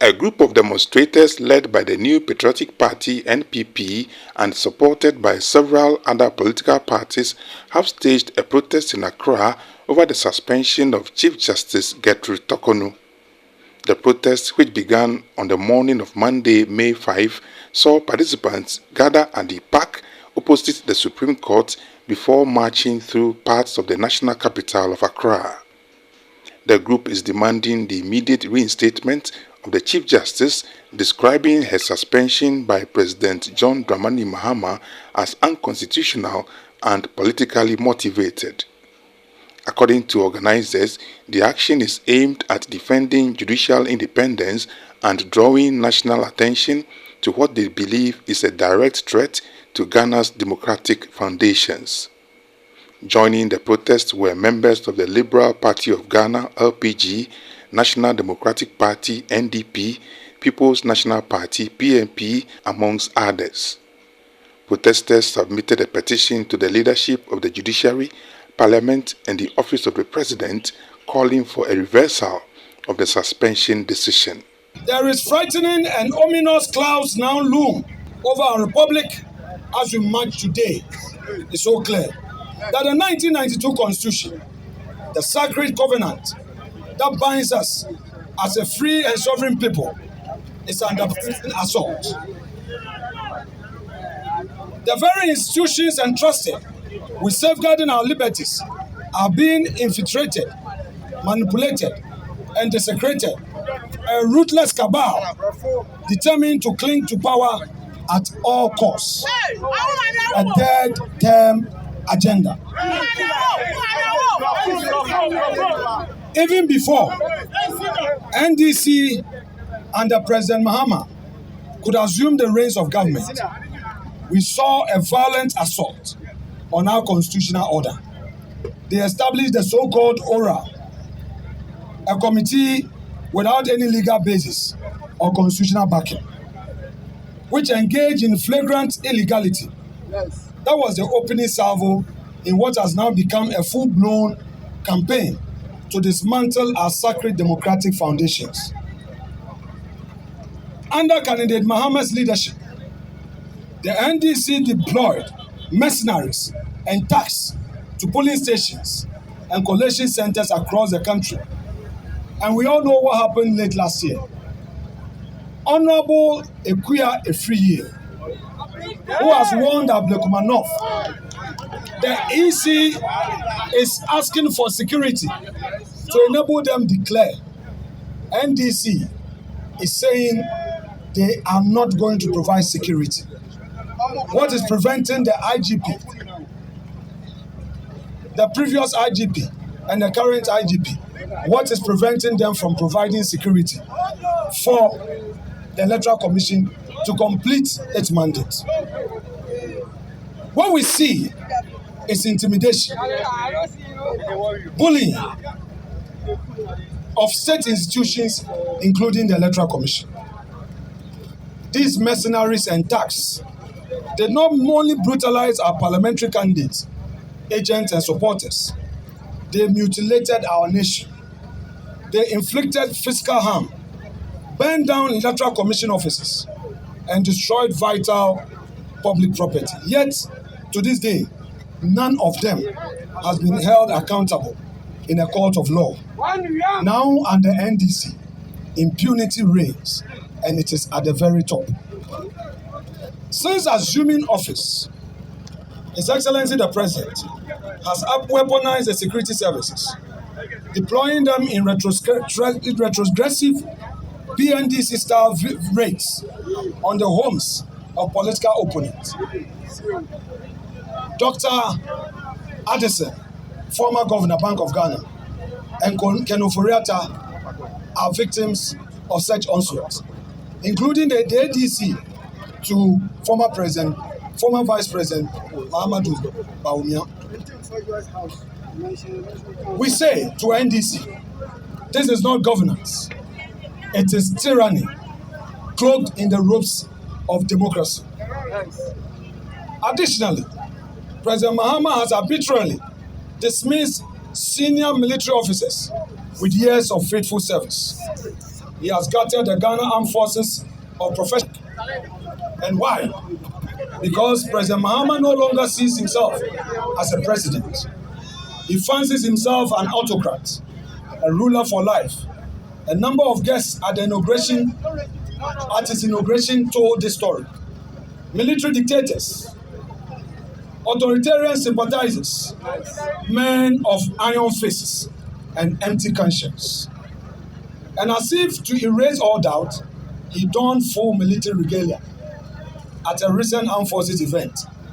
A group of demonstrators led by the New Patriotic Party (NPP) and supported by several other political parties have staged a protest in Accra over the suspension of Chief Justice Gertrude Torkornoo. The protest, which began on the morning of Monday, May 5, saw participants gather at the park opposite the Supreme Court before marching through parts of the national capital of Accra. The group is demanding the immediate reinstatement of the Chief Justice, describing her suspension by President John Dramani Mahama as unconstitutional and politically motivated. According to organizers, the action is aimed at defending judicial independence and drawing national attention to what they believe is a direct threat to Ghana's democratic foundations. Joining the protest were members of the Liberal Party of Ghana (LPG), National Democratic Party (NDP), People's National Party (PNP), amongst others. Protesters submitted a petition to the leadership of the judiciary, Parliament, and the Office of the President, calling for a reversal of the suspension decision. There is frightening and ominous clouds now loom over our republic as we march today. It's so clear that the 1992 Constitution, the sacred covenant that binds us as a free and sovereign people, is under assault. The very institutions entrusted with safeguarding our liberties are being infiltrated, manipulated, and desecrated. A ruthless cabal determined to cling to power at all costs. A third-term agenda. Even before NDC under President Mahama could assume the reins of government, we saw a violent assault on our constitutional order. They established the so-called ORA, a committee without any legal basis or constitutional backing, which engaged in flagrant illegality. That was the opening salvo in what has now become a full-blown campaign to dismantle our sacred democratic foundations. Under candidate Mahama's leadership, the NDC deployed mercenaries and thugs to polling stations and collation centers across the country. And we all know what happened late last year. Honorable Ekuya Efriye, who has warned Ablekumanoff, the EC is asking for security to enable them declare. NDC is saying they are not going to provide security. What is preventing the IGP, the previous IGP, and the current IGP? What is preventing them from providing security for the Electoral Commission to complete its mandate? What we see is intimidation, bullying of state institutions, including the Electoral Commission. These mercenaries and thugs did not only brutalize our parliamentary candidates, agents, and supporters. They mutilated our nation. They inflicted physical harm, burned down Electoral Commission offices, and destroyed vital public property. Yet, to this day, none of them has been held accountable in a court of law. Now, under NDC, impunity reigns, and it is at the very top. Since assuming office, His Excellency the President has weaponized the security services, deploying them in retrogressive PNDC-style raids on the homes of political opponents. Dr. Addison, former Governor, Bank of Ghana, and Ken Ofori-Atta are victims of such onslaughts, including the ADC to former Vice President Muhammadu Bawumia. We say to NDC, this is not governance. It is tyranny, cloaked in the robes of democracy. Additionally, President Mahama has arbitrarily dismissed senior military officers with years of faithful service. He has gutted the Ghana Armed Forces of profession. And why? Because President Mahama no longer sees himself as a president. He fancies himself an autocrat, a ruler for life. A number of guests at his inauguration told this story. Military dictators, authoritarian sympathizers, men of iron faces and empty conscience. And as if to erase all doubt, he donned full military regalia at a recent armed forces event